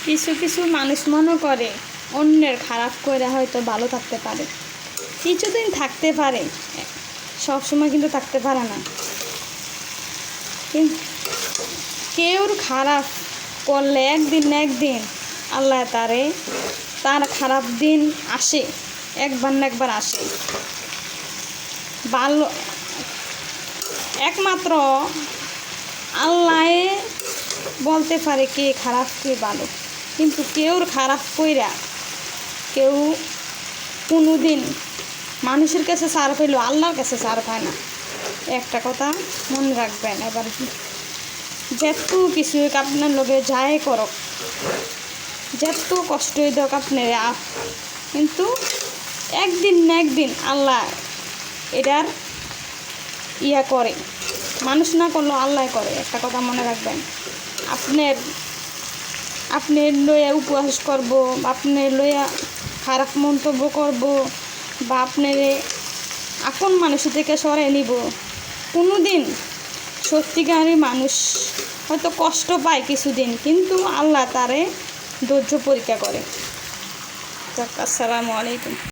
কিছু কিছু মানুষ মনে করে অন্যের খারাপ করে হয়তো ভালো থাকতে পারে, কিছুদিন থাকতে পারে, সব সময় কিন্তু থাকতে পারে না। কিন্তু কেউর খারাপ করলে একদিন না একদিন আল্লাহ তার খারাপ দিন আসে, একবার না একবার আসে। ভালো একমাত্র আল্লাহ বলতে পারে কে খারাপ কে ভালো, কিন্তু কেউর খারাপ কইরা কেউ কোনো দিন মানুষের কাছে ছাড় পাইল, আল্লাহর কাছে ছাড় পায় না। একটা কথা মনে রাখবেন। এবার যেত কিছু আপনার লোকে যাই করক, যেত কষ্টই দেখ আপনারা, কিন্তু একদিন না একদিন আল্লাহ এটার করে, মানুষ না করলেও আল্লাহ করে। একটা কথা মনে রাখবেন। আপনার লইয়া উপহাস করব, আপনার লইয়া খারাপ মন্তব্য করব, বা আপনার আপন মানুষ থেকে সরাই নিব, কোনো দিন সত্যিকারী মানুষ হয়তো কষ্ট পায় কিছুদিন, কিন্তু আল্লাহ তারে ধৈর্য পরীক্ষা করে। আসসালামু আলাইকুম।